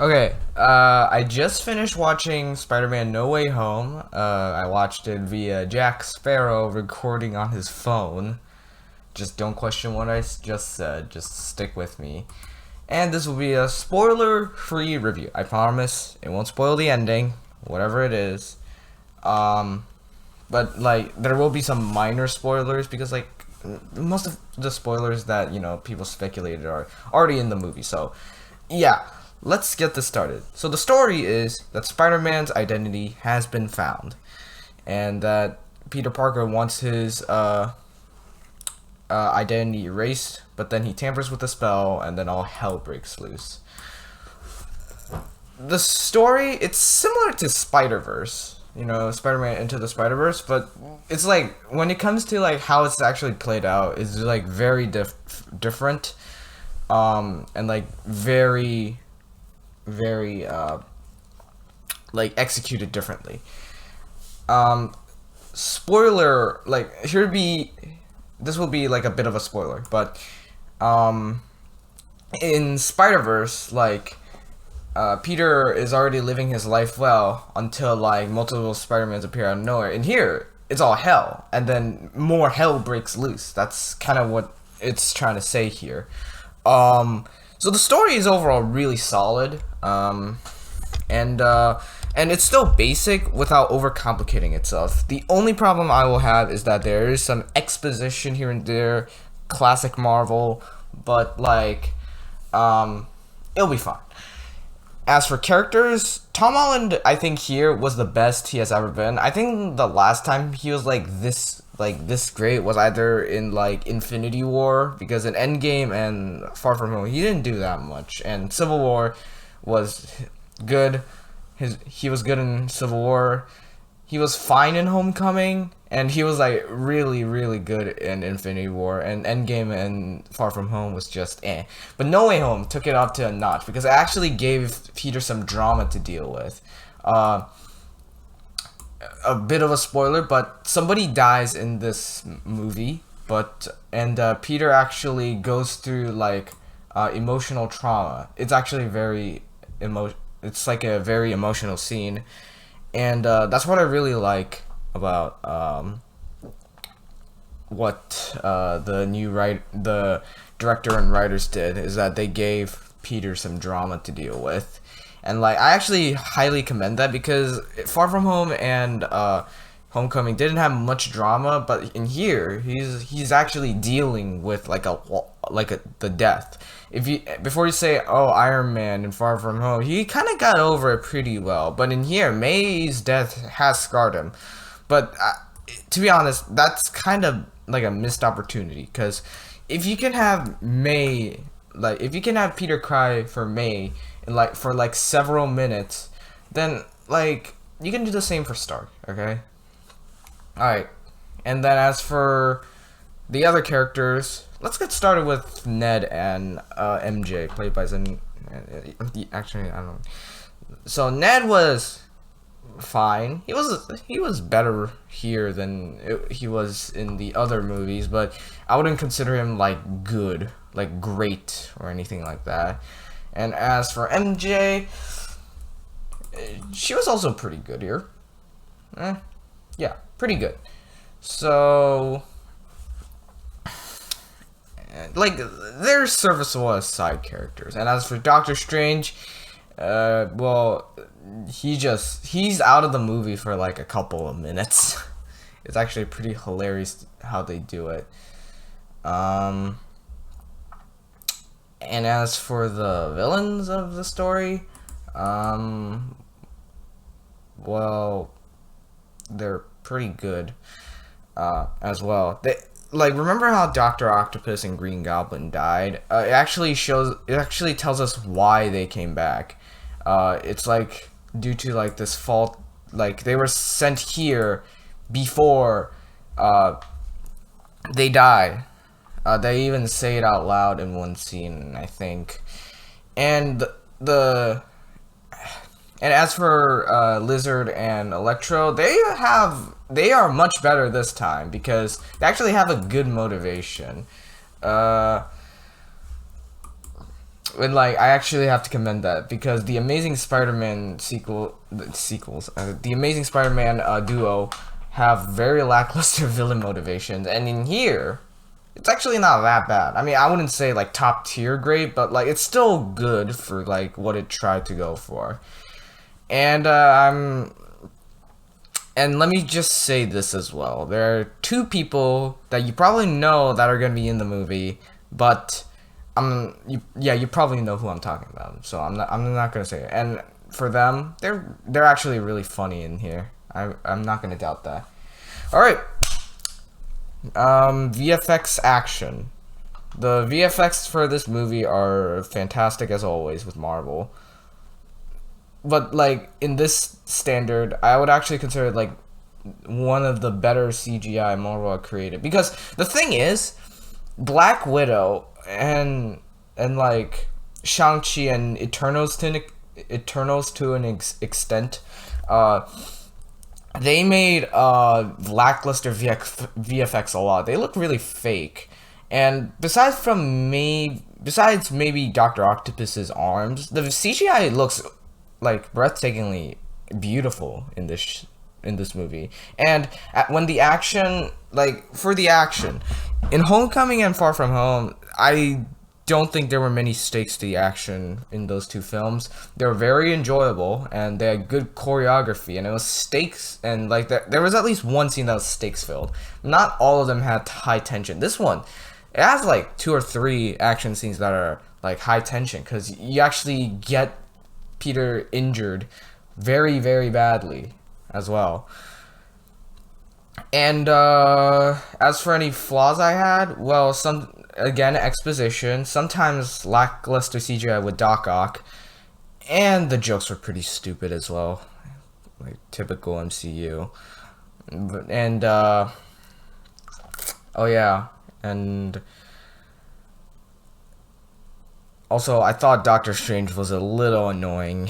Okay, I just finished watching Spider-Man No Way Home. I watched it via Jack Sparrow recording on his phone. Just don't question what just said, just stick with me. And this will be a spoiler-free review. I promise it won't spoil the ending, whatever it is. Um, but like, there will be some minor spoilers because like, most of the spoilers that, people speculated are already in the movie, so yeah, let's get this started. So the story is that Spider-Man's identity has been found, and that Peter Parker wants his identity erased, but then he tampers with the spell, and then all hell breaks loose. The story, it's similar to Spider-Verse, Spider-Man Into the Spider-Verse, but it's like when it comes to like how it's actually played out, it's like very different, and like very like executed differently. Um, Spoiler, like here be this will be like a bit of a spoiler, but um, in Spider Verse, like Peter is already living his life well until like multiple Spider-Mans appear out of nowhere. And here, it's all hell, and then more hell breaks loose. That's kind of what it's trying to say here. So the story is overall really solid, and and it's still basic without overcomplicating itself. The only problem I will have is that there is some exposition here and there, classic Marvel, but like, it'll be fine. As for characters, Tom Holland, I think here was the best he has ever been. I think the last time he was like this great was either in like Infinity War, because in Endgame and Far From Home he didn't do that much, and Civil War was good. He was good in Civil War. He was fine in Homecoming, and he was like really good in Infinity War, and Endgame and Far From Home was just eh. But No Way Home took it up to a notch because it actually gave Peter some drama to deal with. Uh, a bit of a spoiler, but somebody dies in this movie, Peter actually goes through like emotional trauma. It's actually it's like a very emotional scene, and that's what I really like about what the director and writers did, is that they gave Peter some drama to deal with, and like I actually highly commend that, because Far From Home and Homecoming didn't have much drama, but in here he's actually dealing with the death. If you Before you say, oh, Iron Man and Far From Home, he kind of got over it pretty well, but in here May's death has scarred him. But to be honest, that's kind of like a missed opportunity, because if you can have if you can have Peter cry for May and like for like several minutes, then like you can do the same for Stark. Okay. All right. And then as for the other characters, let's get started with Ned and MJ, played by Zen. Actually, I don't know. So Ned was fine. He was better here than he was in the other movies, but I wouldn't consider him like good, like great or anything like that. And as for MJ, she was also pretty good here. Yeah, pretty good. So like they're serviceable as side characters. And as for Doctor Strange, well, he's out of the movie for like a couple of minutes. It's actually pretty hilarious how they do it. And as for the villains of the story, well, they're pretty good as well. Remember how Dr. Octopus and Green Goblin died? It actually tells us why they came back. It's like due to like this fault, like they were sent here before they died. They even say it out loud in one scene, I think. And the and as for Lizard and Electro, they are much better this time because they actually have a good motivation. And like, I actually have to commend that because the Amazing Spider-Man the Amazing Spider-Man duo have very lackluster villain motivations, and in here, it's actually not that bad. I mean, I wouldn't say like top tier great, but like it's still good for like what it tried to go for. And and let me just say this as well. There are two people that you probably know that are going to be in the movie, but you probably know who I'm talking about. So I'm not going to say it. And for them, they're actually really funny in here. I'm not going to doubt that. All right. VFX action. The VFX for this movie are fantastic as always with Marvel. But like in this standard, I would actually consider it like one of the better CGI Marvel created, because the thing is, Black Widow and like Shang-Chi and Eternals to an extent, they made lackluster VFX a lot. They look really fake, and besides maybe Dr. Octopus's arms, the CGI looks like breathtakingly beautiful in this movie. And when the action, like for the action in Homecoming and Far From Home, I don't think there were many stakes to the action in those two films. They were very enjoyable and they had good choreography, and it was stakes, and like there was at least one scene that was stakes filled. Not all of them had high tension. This one, it has like 2 or 3 action scenes that are like high tension, because you actually get Peter injured very, very badly as well. And as for any flaws I had, well, again, exposition, sometimes lackluster CGI with Doc Ock, and the jokes were pretty stupid as well, like typical MCU. And oh yeah, and also, I thought Doctor Strange was a little annoying.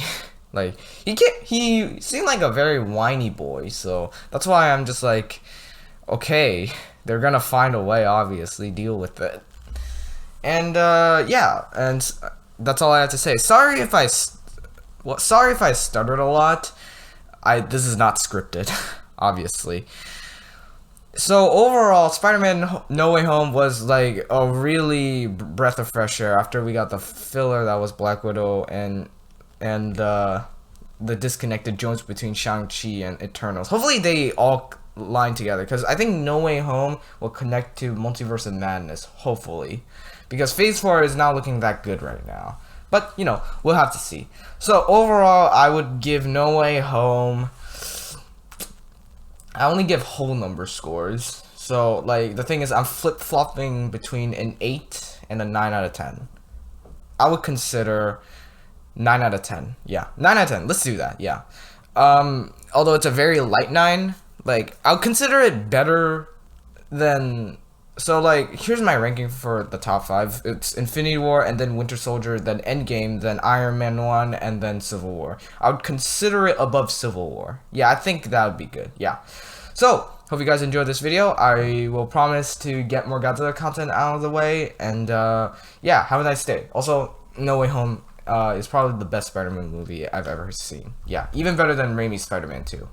Like, he seemed like a very whiny boy, so that's why I'm just like, okay, they're gonna find a way, obviously, deal with it. And, yeah, and that's all I have to say. Sorry if I stuttered a lot. This is not scripted, obviously. So overall, Spider-Man No Way Home was like a really breath of fresh air after we got the filler that was Black Widow and the disconnected joints between Shang-Chi and Eternals. Hopefully they all line together, because I think No Way Home will connect to Multiverse of Madness, hopefully. Because Phase 4 is not looking that good right now. But, you know, we'll have to see. So overall, I would give No Way Home... I only give whole number scores. So, like, the thing is, I'm flip-flopping between an 8 and a 9 out of 10. I would consider 9 out of 10. Yeah, 9 out of 10. Let's do that, yeah. Although it's a very light 9, like, I would consider it better than... So, like, here's my ranking for the top 5. It's Infinity War, and then Winter Soldier, then Endgame, then Iron Man 1, and then Civil War. I would consider it above Civil War. Yeah, I think that would be good. Yeah. So, hope you guys enjoyed this video. I will promise to get more Godzilla content out of the way. And, yeah, have a nice day. Also, No Way Home is probably the best Spider-Man movie I've ever seen. Yeah, even better than Raimi's Spider-Man 2.